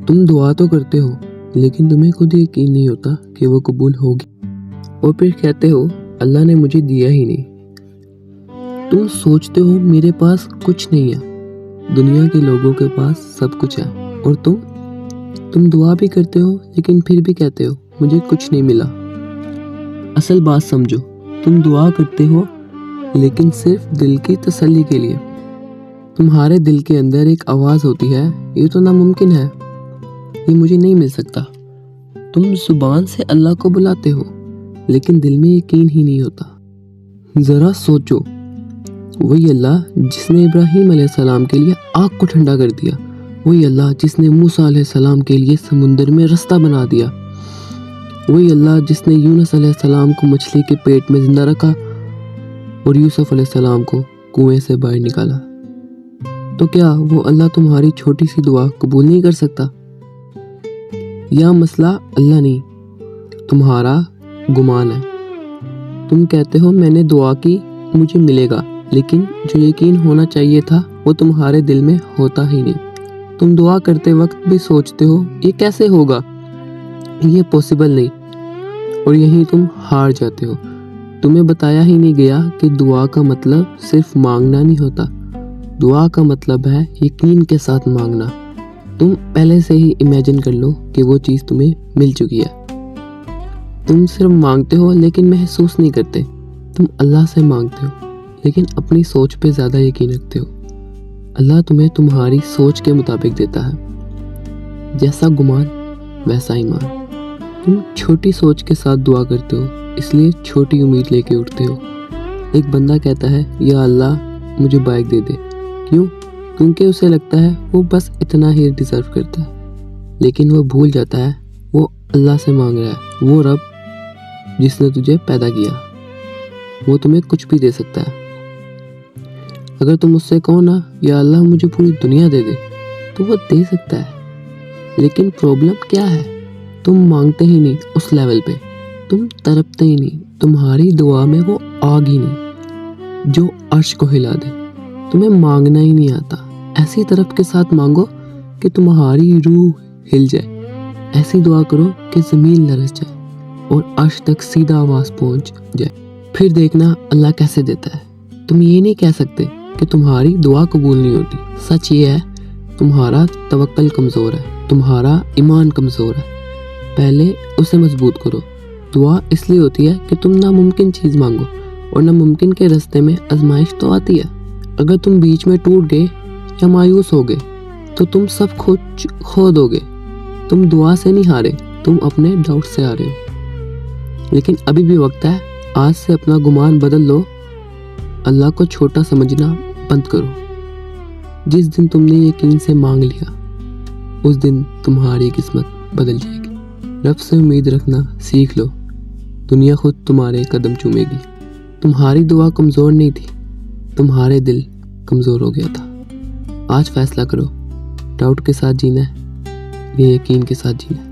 تم دعا تو کرتے ہو لیکن تمہیں خود یقین نہیں ہوتا کہ وہ قبول ہوگی، اور پھر کہتے ہو اللہ نے مجھے دیا ہی نہیں۔ تم سوچتے ہو میرے پاس کچھ نہیں ہے، دنیا کے لوگوں کے پاس سب کچھ ہے، اور تم دعا بھی کرتے ہو لیکن پھر بھی کہتے ہو مجھے کچھ نہیں ملا۔ اصل بات سمجھو، تم دعا کرتے ہو لیکن صرف دل کی تسلی کے لیے۔ تمہارے دل کے اندر ایک آواز ہوتی ہے، یہ تو ناممکن ہے، یہ مجھے نہیں مل سکتا۔ تم زبان سے اللہ کو بلاتے ہو لیکن دل میں یقین ہی نہیں ہوتا۔ ذرا سوچو، وہی اللہ جس نے ابراہیم علیہ السلام کے لیے آگ کو ٹھنڈا کر دیا، وہی اللہ جس نے موسیٰ علیہ السلام کے لیے سمندر میں رستہ بنا دیا، وہی اللہ جس نے یونس علیہ السلام کو مچھلی کے پیٹ میں زندہ رکھا اور یوسف علیہ السلام کو کنویں سے باہر نکالا، تو کیا وہ اللہ تمہاری چھوٹی سی دعا قبول نہیں کر سکتا؟ یہ مسئلہ اللہ نہیں، تمہارا گمان ہے۔ تم کہتے ہو میں نے دعا کی، مجھے ملے گا، لیکن جو یقین ہونا چاہیے تھا وہ تمہارے دل میں ہوتا ہی نہیں۔ تم دعا کرتے وقت بھی سوچتے ہو یہ کیسے ہوگا، یہ پاسبل نہیں، اور یہیں تم ہار جاتے ہو۔ تمہیں بتایا ہی نہیں گیا کہ دعا کا مطلب صرف مانگنا نہیں ہوتا، دعا کا مطلب ہے یقین کے ساتھ مانگنا۔ تم پہلے سے ہی امیجن کر لو کہ وہ چیز تمہیں مل چکی ہے۔ تم صرف مانگتے ہو لیکن محسوس نہیں کرتے۔ تم اللہ سے مانگتے ہو لیکن اپنی سوچ پہ زیادہ یقین رکھتے ہو۔ اللہ تمہیں تمہاری سوچ کے مطابق دیتا ہے، جیسا گمان ویسا ایمان۔ تم چھوٹی سوچ کے ساتھ دعا کرتے ہو، اس لیے چھوٹی امید لے کے اٹھتے ہو۔ ایک بندہ کہتا ہے یا اللہ مجھے بائک دے دے، کیوں؟ کیونکہ اسے لگتا ہے وہ بس اتنا ہی ڈیزرو کرتا ہے، لیکن وہ بھول جاتا ہے وہ اللہ سے مانگ رہا ہے، وہ رب جس نے تجھے پیدا کیا، وہ تمہیں کچھ بھی دے سکتا ہے۔ اگر تم اس سے کہو نا یا اللہ مجھے پوری دنیا دے دے، تو وہ دے سکتا ہے، لیکن پرابلم کیا ہے؟ تم مانگتے ہی نہیں اس لیول پہ، تم تڑپتے ہی نہیں، تمہاری دعا میں وہ آگ ہی نہیں جو عرش کو ہلا دے۔ تمہیں مانگنا ہی نہیں آتا، ایسی طرف کے ساتھ مانگو کہ تمہاری روح ہل جائے، ایسی دعا کرو کہ زمین لرز جائے اور عرش تک سیدھا آواز پہنچ جائے، پھر دیکھنا اللہ کیسے دیتا ہے۔ تم یہ نہیں کہہ سکتے کہ تمہاری دعا قبول نہیں ہوتی۔ سچ یہ ہے تمہارا توکل کمزور ہے، تمہارا ایمان کمزور ہے۔ پہلے اسے مضبوط کرو۔ دعا اس لیے ہوتی ہے کہ تم ناممکن چیز مانگو، اور ناممکن کے راستے میں آزمائش تو آتی ہے۔ اگر تم بیچ میں ٹوٹ گئے یا مایوس ہو گئے تو تم سب کھو دو گے۔ تم دعا سے نہیں ہارے، تم اپنے ڈاؤٹ سے ہارے ہو۔ لیکن ابھی بھی وقت ہے، آج سے اپنا گمان بدل لو، اللہ کو چھوٹا سمجھنا بند کرو۔ جس دن تم نے یقین سے مانگ لیا، اس دن تمہاری قسمت بدل جائے گی۔ رب سے امید رکھنا سیکھ لو، دنیا خود تمہارے قدم چومے گی۔ تمہاری دعا کمزور نہیں تھی، تمہارے دل کمزور ہو گیا تھا۔ آج فیصلہ کرو، ڈاؤٹ کے ساتھ جینا ہے یا یقین کے ساتھ جینا ہے۔